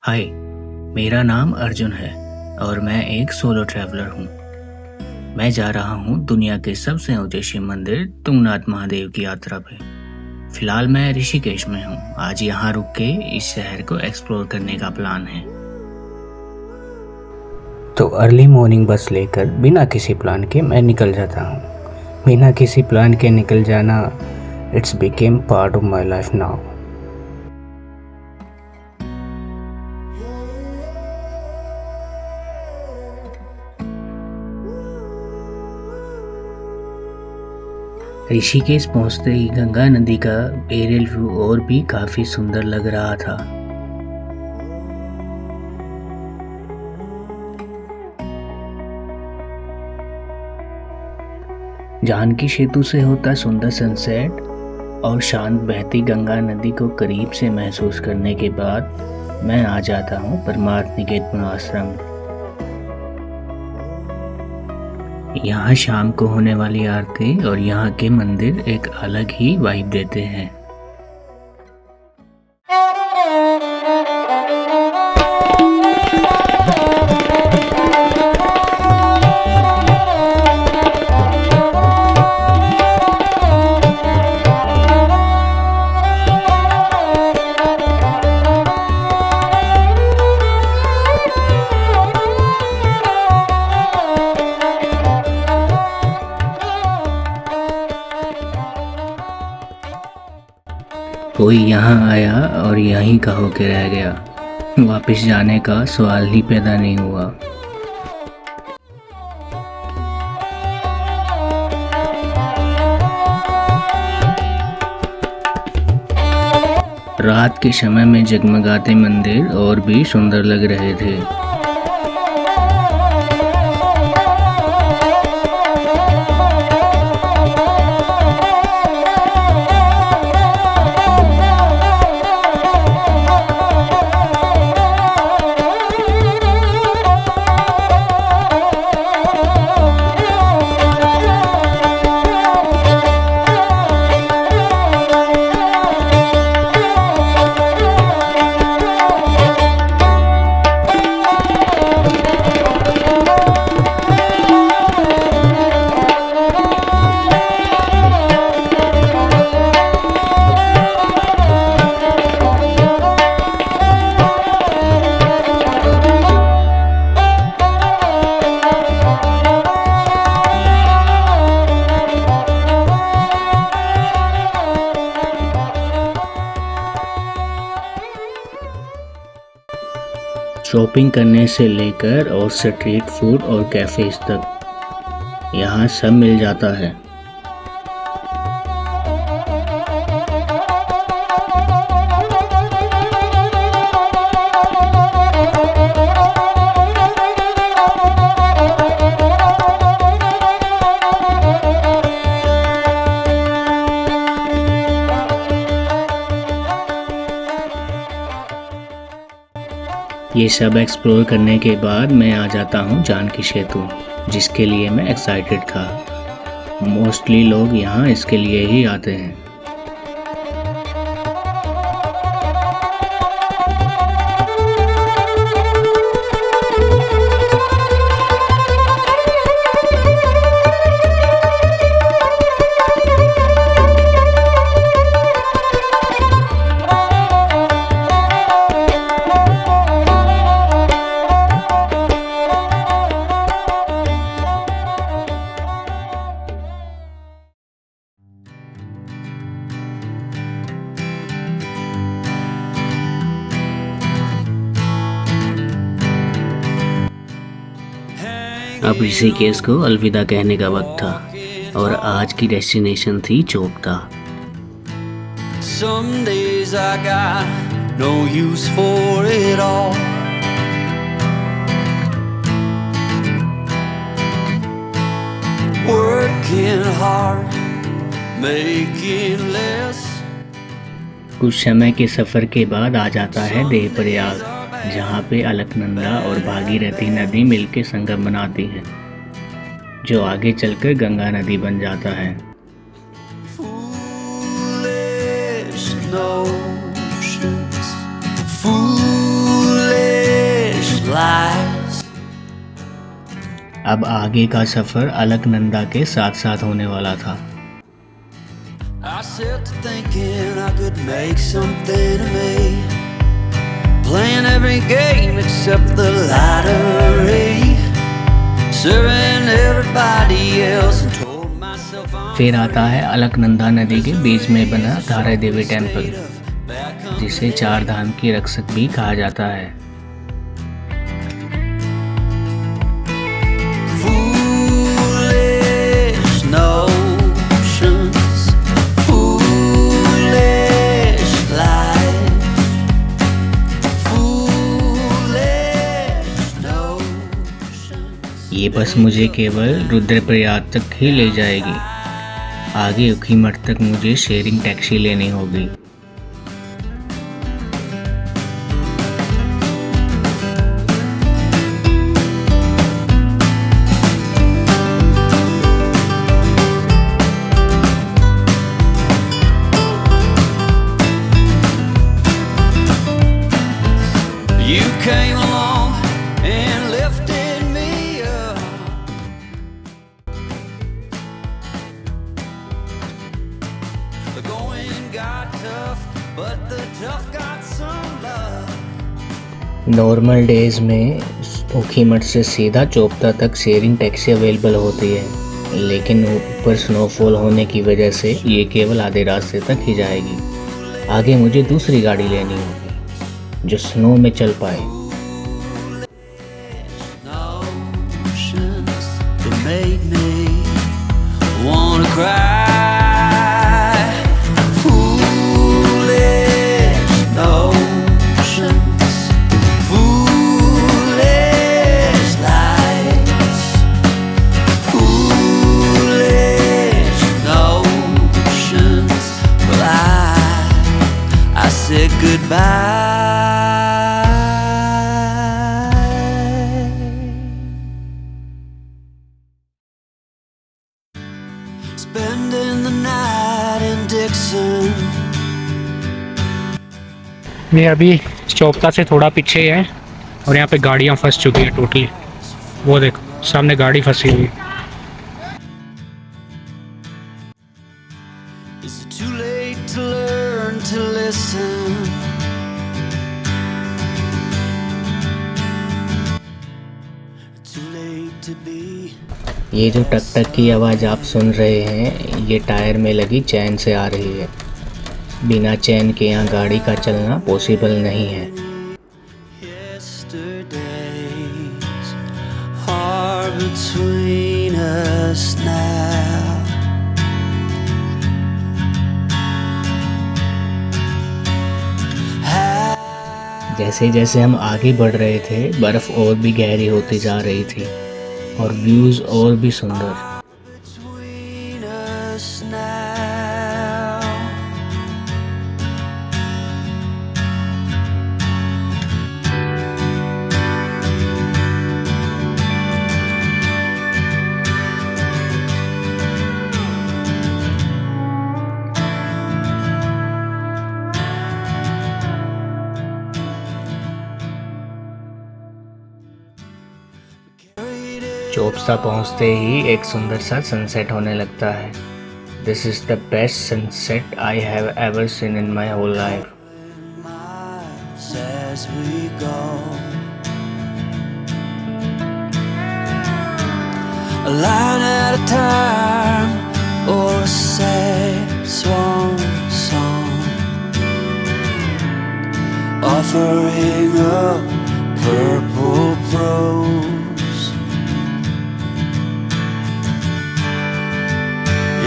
हाय, मेरा नाम अर्जुन है और मैं एक सोलो ट्रैवलर हूँ। मैं जा रहा हूँ दुनिया के सबसे ऊंचे शिव मंदिर तुंगनाथ महादेव की यात्रा पे। फिलहाल मैं ऋषिकेश में हूँ। आज यहाँ रुक के इस शहर को एक्सप्लोर करने का प्लान है। तो अर्ली मॉर्निंग बस लेकर बिना किसी प्लान के मैं निकल जाता हूँ। बिना किसी प्लान के निकल जाना it's became part of my life now. Rishikesh पहुंचते ही गंगा नदी का एरियल व्यू और भी काफी सुंदर लग रहा था। जानकी सेतु से होता सुंदर सनसेट और शांत बहती गंगा नदी को करीब से महसूस करने के बाद मैं आ जाता हूँ परमार्थ निकेतन आश्रम। यहाँ शाम को होने वाली आरती और यहाँ के मंदिर एक अलग ही वाइब देते हैं। कोई यहाँ आया और यहीं का होके रह गया। वापस जाने का सवाल ही पैदा नहीं हुआ। रात के समय में जगमगाते मंदिर और भी सुंदर लग रहे थे। शॉपिंग करने से लेकर और स्ट्रीट फूड और कैफेज तक यहाँ सब मिल जाता है। ये सब एक्सप्लोर करने के बाद मैं आ जाता हूँ जानकी सेतु, जिसके लिए मैं एक्साइटेड था। मोस्टली लोग यहाँ इसके लिए ही आते हैं। अब ऋषिकेश को अलविदा कहने का वक्त था और आज की डेस्टिनेशन थी Chopta. Some days I got no use for it all. Working hard, making less. कुछ समय के सफर के बाद आ जाता है देवप्रयाग, जहाँ पे अलकनंदा और भागीरथी नदी मिलकर संगम बनाती है, जो आगे चलकर गंगा नदी बन जाता है। notions, foolish अब आगे का सफ़र अलकनंदा के साथ साथ होने वाला था। I set to thinking I could make something of me, playing every game except the lottery, serving everybody else and told myself I'm. फिर आता है अलकनंदा नदी के बीच में बना धारा देवी टेम्पल, जिसे चार धाम की रक्षक भी कहा जाता है। ये बस मुझे केवल रुद्रप्रयाग तक ही ले जाएगी। आगे ऊखीमठ तक मुझे शेयरिंग टैक्सी लेनी होगी। You came along and lifted me up. The going got tough, but the tough got some love. Normal days में ऊखीमठ से सीधा चोपता तक शेयरिंग टैक्सी अवेलेबल होती है, लेकिन ऊपर स्नोफॉल होने की वजह से ये केवल आधे रास्ते तक ही जाएगी। आगे मुझे दूसरी गाड़ी लेनी होगी जो स्नो में चल पाए। Goodbye. Spending the night in Dixon. मैं अभी चौपता से थोड़ा पीछे है और यहाँ पे गाड़ियाँ फंस चुकी है टोटली। वो देखो सामने गाड़ी फंसी हुई। Is it too late to learn to listen? ये जो टक टक की आवाज़ आप सुन रहे हैं, ये टायर में लगी चैन से आ रही है। बिना चैन के यहाँ गाड़ी का चलना पॉसिबल नहीं है। जैसे जैसे हम आगे बढ़ रहे थे, बर्फ़ और भी गहरी होती जा रही थी और व्यूज़ और भी सुंदर। चोपता पहुंचते ही एक सुंदर सा सनसेट होने लगता है। This is the best sunset I have ever seen in my whole life. A line at a time, or a sad swan song, offering up purple prose,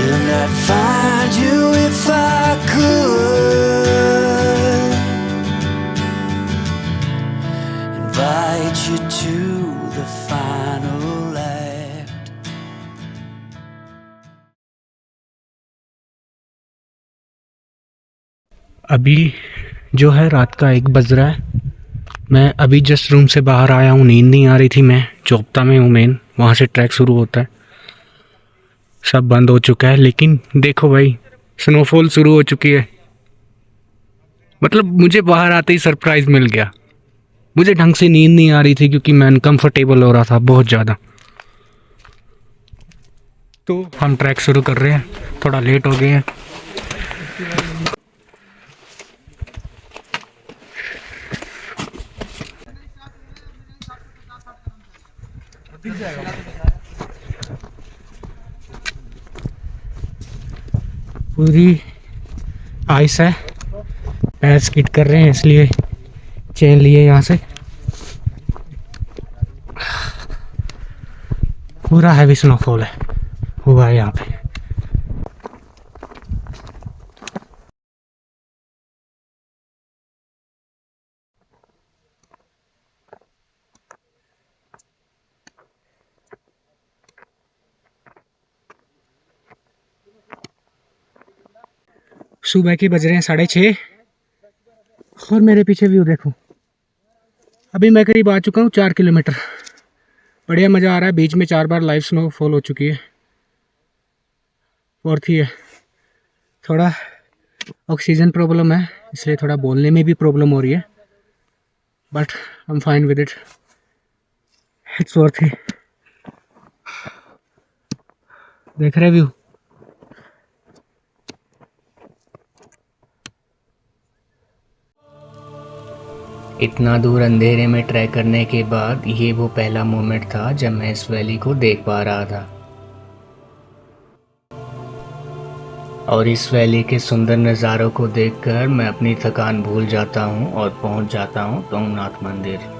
and I'd find you if I could, invite you to the final act. अभी जो है रात का 1 बज रहा है। मैं अभी जस्ट रूम से बाहर आया हूँ, नींद नहीं आ रही थी। मैं चोपता में हूँ मेन, वहाँ से ट्रैक शुरू होता है। सब बंद हो चुका है, लेकिन देखो भाई स्नोफॉल शुरू हो चुकी है। मतलब मुझे बाहर आते ही सरप्राइज़ मिल गया। मुझे ढंग से नींद नहीं आ रही थी क्योंकि मैं अनकम्फर्टेबल हो रहा था बहुत ज़्यादा। तो हम ट्रैक शुरू कर रहे हैं, थोड़ा लेट हो गए हैं। पूरी आइस है, पैर स्किड कर रहे हैं इसलिए चेन लिए यहाँ से। पूरा हैवी स्नोफॉल है हुआ है यहाँ पे। सुबह के बज रहे हैं 6:30 और मेरे पीछे व्यू देखो। अभी मैं करीब आ चुका हूँ 4 किलोमीटर। बढ़िया मज़ा आ रहा है। बीच में 4 बार लाइव स्नोफॉल हो चुकी है, और थी है। थोड़ा ऑक्सीजन प्रॉब्लम है इसलिए थोड़ा बोलने में भी प्रॉब्लम हो रही है, but I am fine with it, it's worth it. देख रहे व्यू। इतना दूर अंधेरे में ट्रैक करने के बाद ये वो पहला मोमेंट था जब मैं इस वैली को देख पा रहा था, और इस वैली के सुंदर नज़ारों को देखकर मैं अपनी थकान भूल जाता हूँ और पहुँच जाता हूँ तुंगनाथ मंदिर।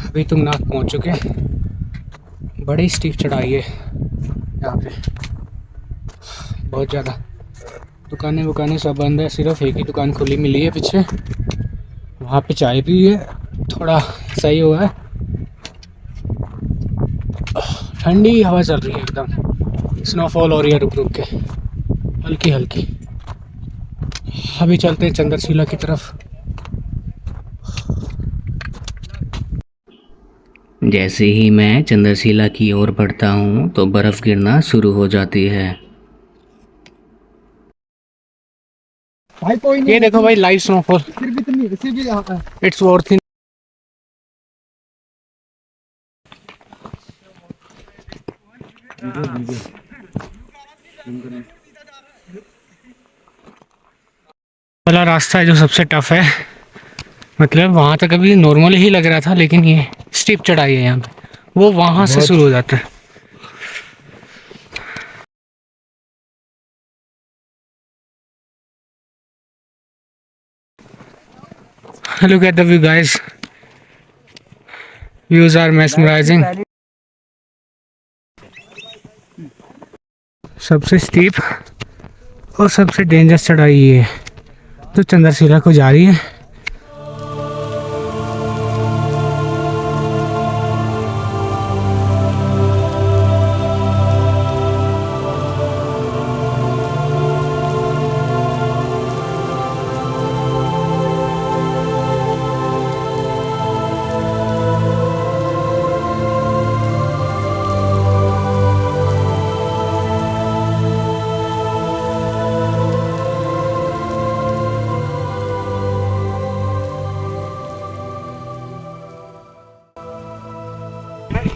अभी तुंगनाथ पहुंच चुके हैं। बड़ी स्टीप चढ़ाई है यहाँ पे, बहुत ज़्यादा। दुकानें सब बंद है, सिर्फ एक ही दुकान खुली मिली है पीछे, वहाँ पे चाय भी है, थोड़ा सही हुआ है। ठंडी हवा चल रही है एकदम, स्नोफॉल हो रही है रुक रुक के, हल्की हल्की। अभी चलते हैं चंद्रशिला की तरफ। जैसे ही मैं चंद्रशिला की ओर बढ़ता हूँ तो बर्फ़ गिरना शुरू हो जाती है। ये देखो भाई, live snowfall, it's worth it. वाला रास्ता है जो सबसे टफ है, मतलब वहाँ तक अभी नॉर्मल ही लग रहा था, लेकिन ये स्टीप चढ़ाई है यहाँ पे, वो वहाँ से शुरू हो जाता है। Look at the view guys, views are mesmerizing। सबसे स्टीप और सबसे डेंजरस चढ़ाई ये है जो चंद्रशिला को जा रही है।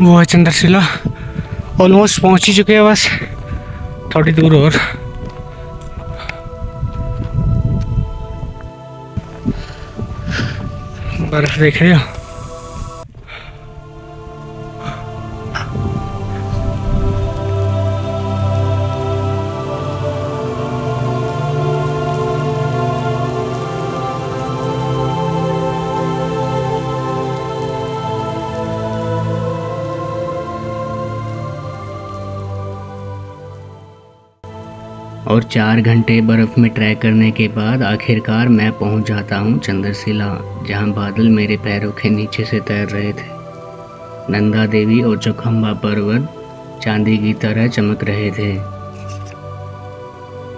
वो है चंद्रशिला। ऑलमोस्ट पहुंच ही चुके हैं, बस थोड़ी दूर और। बर्फ देख रहे हो? और 4 घंटे बर्फ़ में ट्रैक करने के बाद आखिरकार मैं पहुंच जाता हूं चंद्रशिला, जहां बादल मेरे पैरों के नीचे से तैर रहे थे। नंदा देवी और चौखंबा पर्वत चांदी की तरह चमक रहे थे।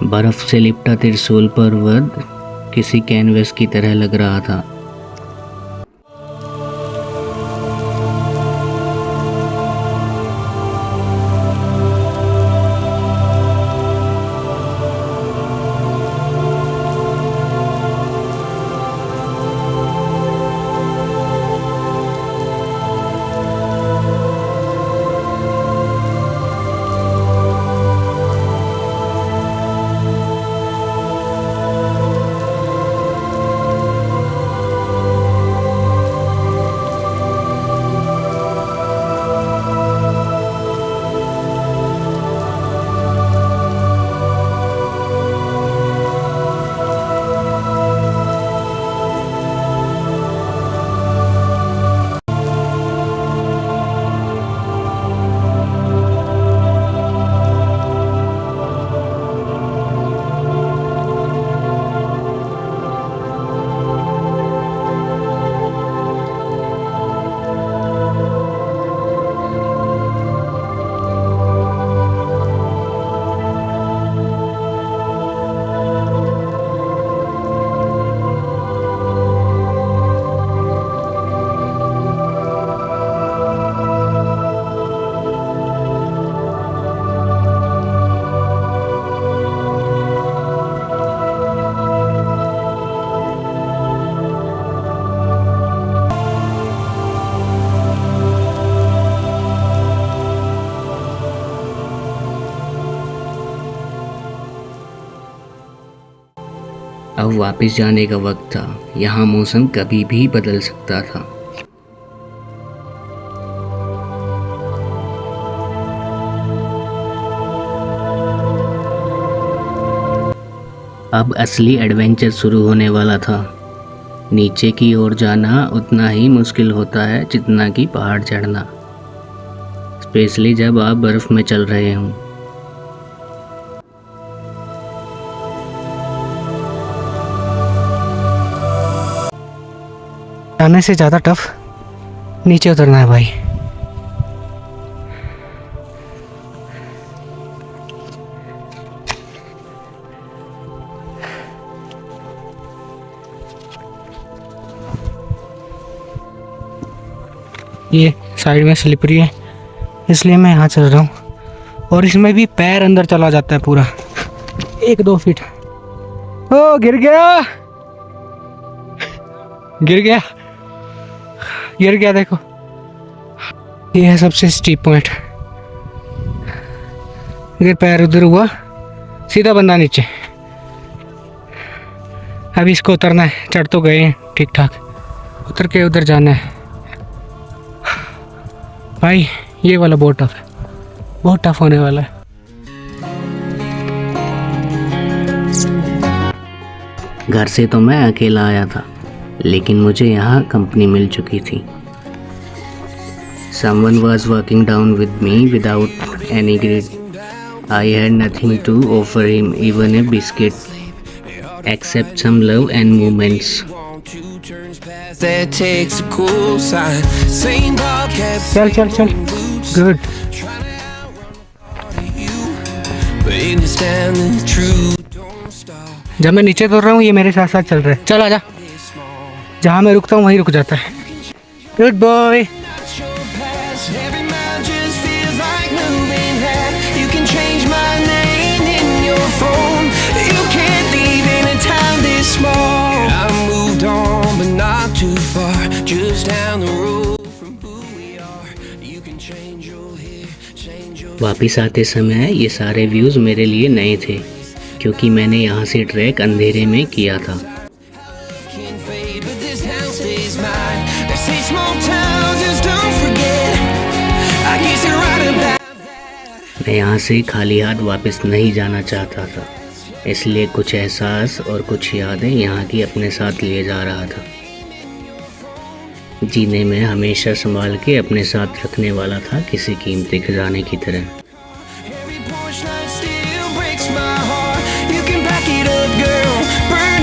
बर्फ़ से लिपटा त्रिशूल पर्वत किसी कैनवस की तरह लग रहा था। अब वापस जाने का वक्त था। यहाँ मौसम कभी भी बदल सकता था। अब असली एडवेंचर शुरू होने वाला था। नीचे की ओर जाना उतना ही मुश्किल होता है जितना कि पहाड़ चढ़ना, स्पेशली जब आप बर्फ में चल रहे हों। जाने से ज़्यादा टफ नीचे उतरना है भाई। ये साइड में स्लिपरी है इसलिए मैं यहाँ चल रहा हूँ, और इसमें भी पैर अंदर चला जाता है पूरा 1-2 फीट। ओ गिर गया देखो। ये है सबसे स्टीप पॉइंट। अगर पैर उधर हुआ सीधा बंदा नीचे। अभी इसको उतरना है, चढ़ तो गए हैं ठीक ठाक, उतर के उधर जाना है भाई। ये वाला बहुत टफ है, बहुत टफ होने वाला है। घर से तो मैं अकेला आया था, लेकिन मुझे यहाँ कंपनी मिल चुकी थी। Someone was walking down with me without any greed. I had nothing to offer him, even a biscuit, except some love and moments. चल गुड। जब मैं नीचे उतर रहा हूँ ये मेरे साथ साथ चल रहा है। चल आजा, जहाँ मैं रुकता हूँ वहीं रुक जाता है। Good boy. वापिस आते समय ये सारे व्यूज़ मेरे लिए नए थे, क्योंकि मैंने यहाँ से ट्रैक अंधेरे में किया था। मैं यहाँ से खाली हाथ वापस नहीं जाना चाहता था, इसलिए कुछ एहसास और कुछ यादें यहाँ की अपने साथ ले जा रहा था। जीने में हमेशा संभाल के अपने साथ रखने वाला था, किसी कीमती खजाने की तरह। Burn